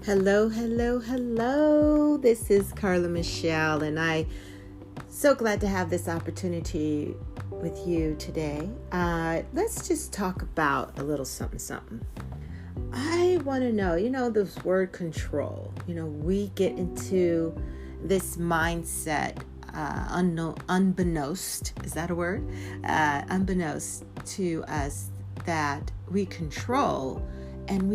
Hello, hello, hello. This is Carla Michelle, and I'm so glad to have this opportunity with you today. Let's just talk about a little something. I want to know, this word control. We get into this mindset, unbeknownst, is that a word? Unbeknownst to us that we control, and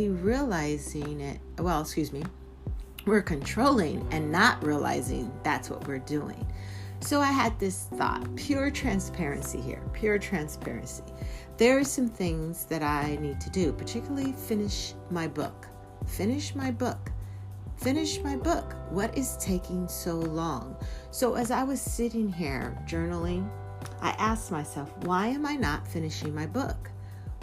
we're controlling and not realizing that's what we're doing. So I had this thought, pure transparency here, pure transparency. There are some things that I need to do, particularly finish my book. What is taking so long? So as I was sitting here journaling, I asked myself, why am I not finishing my book?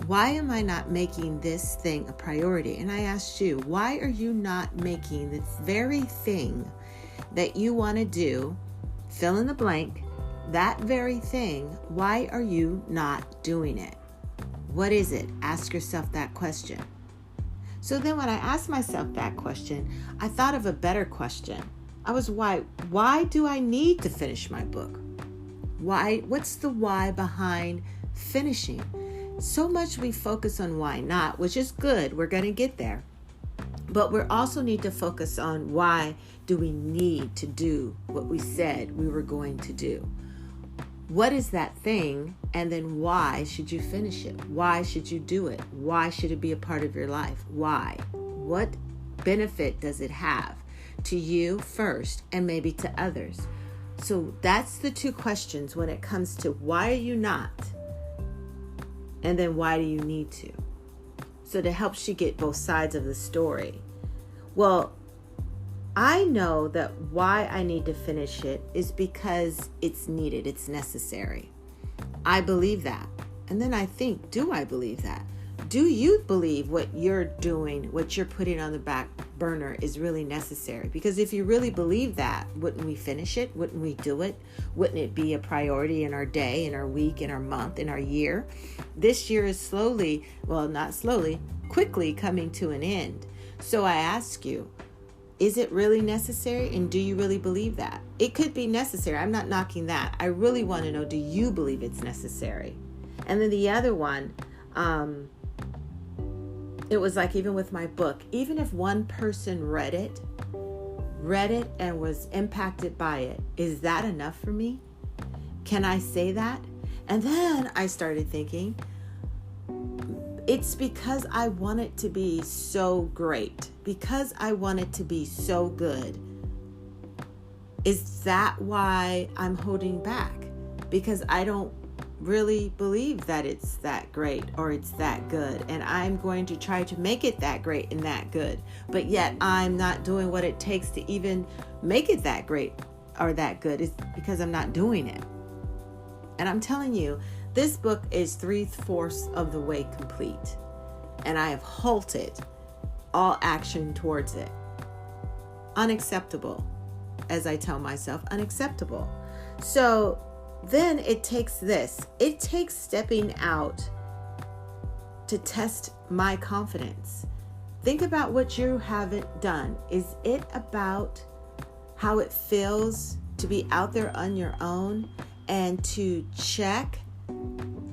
Why am I not making this thing a priority? And I asked you, why are you not making this very thing that you want to do, fill in the blank, that very thing, why are you not doing it? What is it? Ask yourself that question. So then when I asked myself that question, I thought of a better question. Why do I need to finish my book? Why? What's the why behind finishing? So much we focus on why not, which is good. We're going to get there. But we also need to focus on why do we need to do what we said we were going to do? What is that thing? And then why should you finish it? Why should you do it? Why should it be a part of your life? Why? What benefit does it have to you first and maybe to others? So that's the two questions when it comes to why are you not? And then why do you need to? So that helps you get both sides of the story. Well, I know that why I need to finish it is because it's needed, it's necessary. I believe that. And then I think, do I believe that? Do you believe what you're doing, what you're putting on the back burner is really necessary? Because if you really believe that, wouldn't we finish it? Wouldn't we do it? Wouldn't it be a priority in our day, in our week, in our month, in our year? This year is quickly coming to an end. So I ask you, is it really necessary? And do you really believe that? It could be necessary. I'm not knocking that. I really want to know, do you believe it's necessary? And then the other one, it was like even with my book, even if one person read it and was impacted by it, is that enough for me? Can I say that? And then I started thinking, it's because I want it to be so great, because I want it to be so good. Is that why I'm holding back? Because I don't really believe that it's that great or it's that good, and I'm going to try to make it that great and that good, but yet I'm not doing what it takes to even make it that great or that good. Is because I'm not doing it. And I'm telling you, this book is 3/4 of the way complete, and I have halted all action towards it. Unacceptable, as I tell myself, unacceptable. So then it takes stepping out to test my confidence. Think about what you haven't done. Is it about how it feels to be out there on your own and to check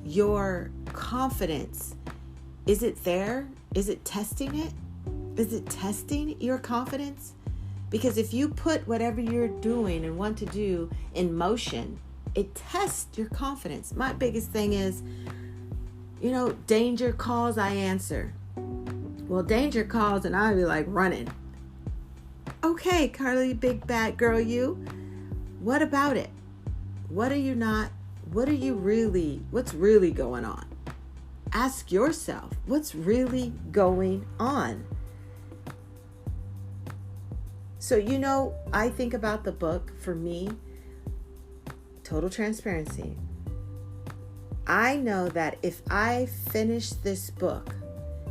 your confidence? Is it there? Is it testing it? Is it testing your confidence? Because if you put whatever you're doing and want to do in motion, it tests your confidence. My biggest thing is, danger calls, I answer. Well, danger calls and I be like running. Okay, Carly, big bad girl, you. What about it? What's really going on? Ask yourself, what's really going on? So, I think about the book, for me, total transparency. I know that if I finish this book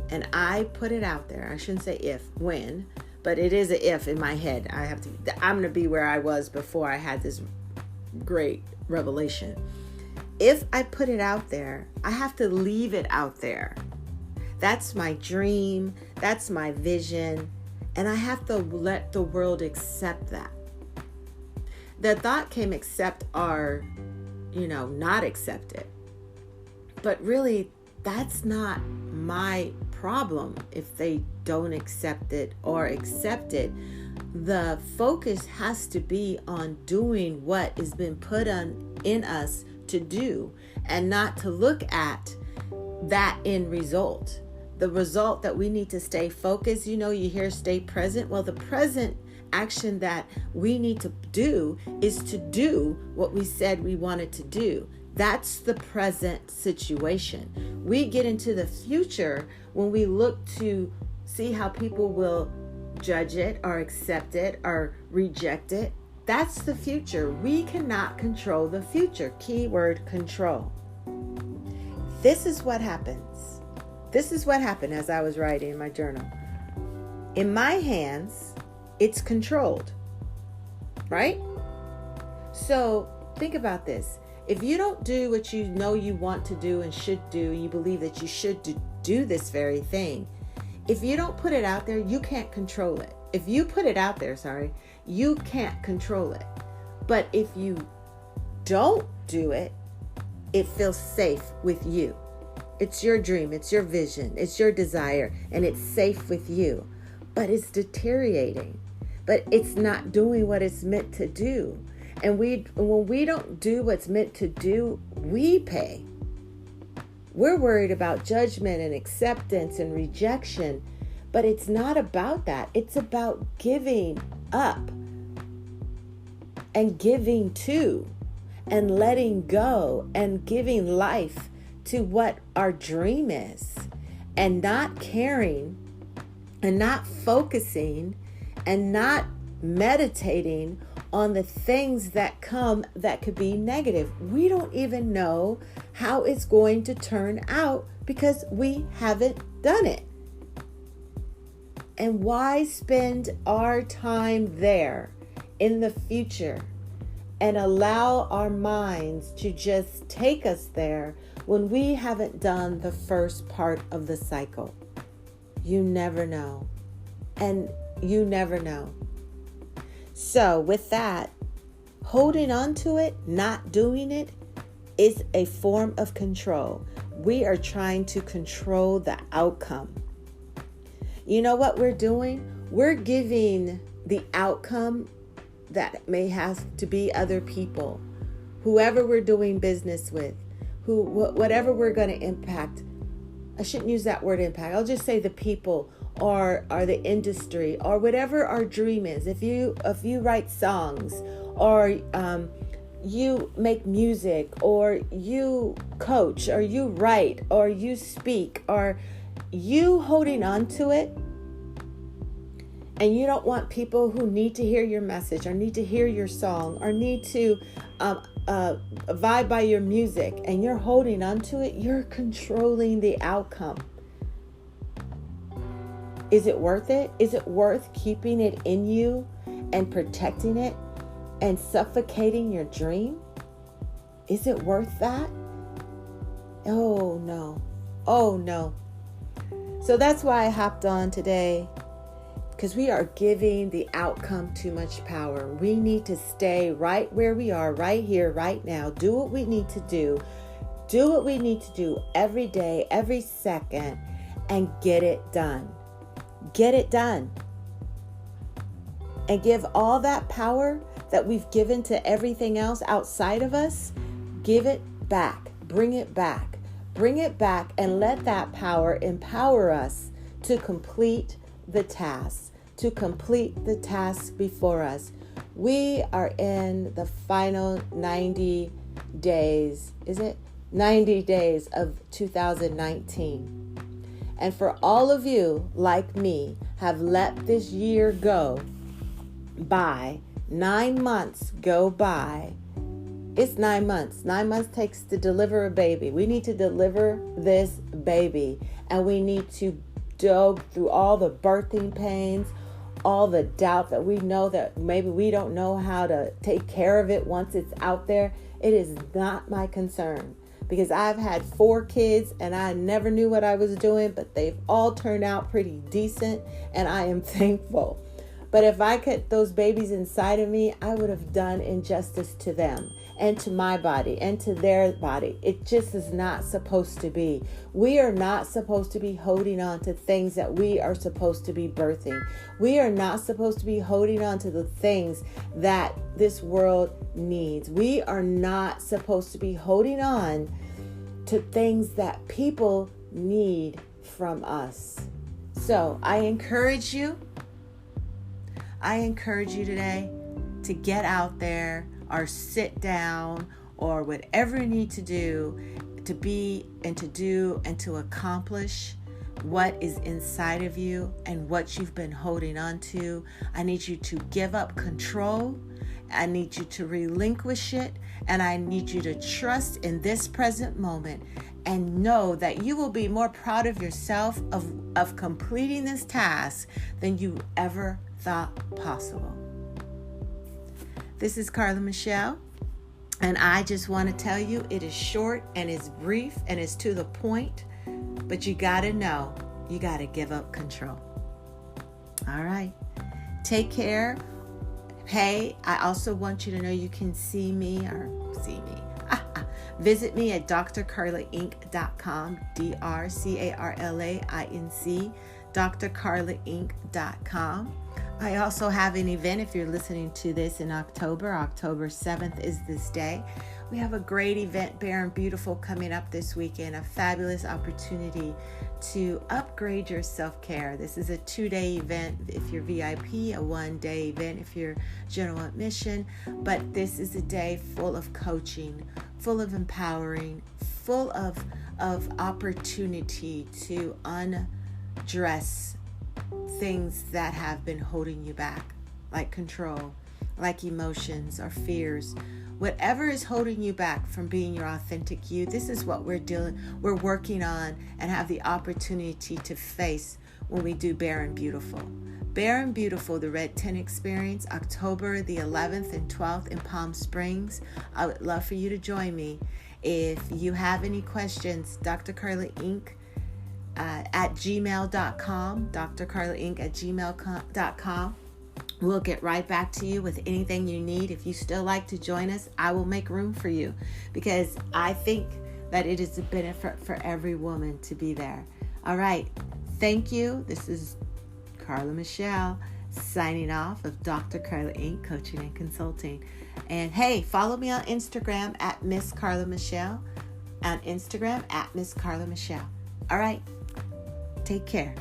and I put it out there, I shouldn't say if, when, but it is an if in my head. I'm going to be where I was before I had this great revelation. If I put it out there, I have to leave it out there. That's my dream. That's my vision. And I have to let the world accept that. The thought came accept or, not accept it. But really, that's not my problem if they don't accept it or accept it. The focus has to be on doing what has been put in us to do, and not to look at that end result. The result that we need to stay focused. You hear stay present. Well, the present action that we need to do is to do what we said we wanted to do. That's the present situation. We get into the future when we look to see how people will judge it or accept it or reject it. That's the future. We cannot control the future. Keyword control. This is what happens. This is what happened as I was writing in my journal. In my hands, it's controlled, right? So think about this. If you don't do what you know you want to do and should do, and you believe that you should do this very thing, if you don't put it out there, you can't control it. If you put it out there, you can't control it. But if you don't do it, it feels safe with you. It's your dream, it's your vision, it's your desire, and it's safe with you. But it's deteriorating. But it's not doing what it's meant to do. And when we don't do what's meant to do, we pay. We're worried about judgment and acceptance and rejection, but it's not about that. It's about giving up and giving to and letting go and giving life to what our dream is, and not caring and not focusing and not meditating on the things that come that could be negative. We don't even know how it's going to turn out because we haven't done it. And why spend our time there in the future and allow our minds to just take us there when we haven't done the first part of the cycle? You never know. And you never know. So with that, holding on to it, not doing it, is a form of control. We are trying to control the outcome. You know what we're doing? We're giving the outcome that may have to be other people, whoever we're doing business with, whatever we're going to impact. I shouldn't use that word impact. I'll just say the people or the industry or whatever our dream is. If you write songs or you make music or you coach or you write or you speak or you holding on to it, and you don't want people who need to hear your message or need to hear your song or need to vibe by your music, and you're holding on to it, you're controlling the outcome. Is it worth it? Is it worth keeping it in you and protecting it and suffocating your dream? Is it worth that? Oh no. Oh no. So that's why I hopped on today, because we are giving the outcome too much power. We need to stay right where we are, right here, right now. Do what we need to do. Do what we need to do every day, every second, and get it done. Get it done. And give all that power that we've given to everything else outside of us, give it back. Bring it back. Bring it back and let that power empower us to complete the task, before us. We are in the final 90 days. Is it? 90 days of 2019. And for all of you, like me, have let this year go by, 9 months go by. It's 9 months. 9 months takes to deliver a baby. We need to deliver this baby. And we need to go through all the birthing pains, all the doubt that we know that maybe we don't know how to take care of it once it's out there. It is not my concern, because I've had 4 kids and I never knew what I was doing, but they've all turned out pretty decent and I am thankful. But if I kept those babies inside of me, I would have done injustice to them and to my body and to their body. It just is not supposed to be. We are not supposed to be holding on to things that we are supposed to be birthing. We are not supposed to be holding on to the things that this world needs. We are not supposed to be holding on to things that people need from us. So I encourage you today to get out there or sit down or whatever you need to do to be and to do and to accomplish what is inside of you and what you've been holding on to. I need you to give up control. I need you to relinquish it. And I need you to trust in this present moment and know that you will be more proud of yourself of completing this task than you ever thought possible. This is Carla Michelle, and I just want to tell you it is short and it's brief and it's to the point, but you got to know, you got to give up control. All right. Take care. Hey, I also want you to know you can see me. Visit me at drcarlainc.com, drcarlainc, drcarlainc.com. I also have an event if you're listening to this in October. October 7th is this day. We have a great event, Bare and Beautiful, coming up this weekend, a fabulous opportunity to upgrade your self-care. This is a 2-day event if you're VIP, a 1-day event if you're general admission, but this is a day full of coaching, full of empowering, full of opportunity to undress things that have been holding you back, like control, like emotions or fears. Whatever is holding you back from being your authentic you, this is what we're working on and have the opportunity to face when we do Bare and Beautiful. Bare and Beautiful, the Red Tent Experience, October the 11th and 12th in Palm Springs. I would love for you to join me. If you have any questions, Dr. Carla Inc. At gmail.com, drcarlainc at gmail.com. We'll get right back to you with anything you need. If you still like to join us, I will make room for you because I think that it is a benefit for every woman to be there. All right. Thank you. This is Carla Michelle signing off of Dr. Carla Inc. Coaching and Consulting. And hey, follow me on Instagram at Miss Carla Michelle. On Instagram at Miss Carla Michelle. All right. Take care.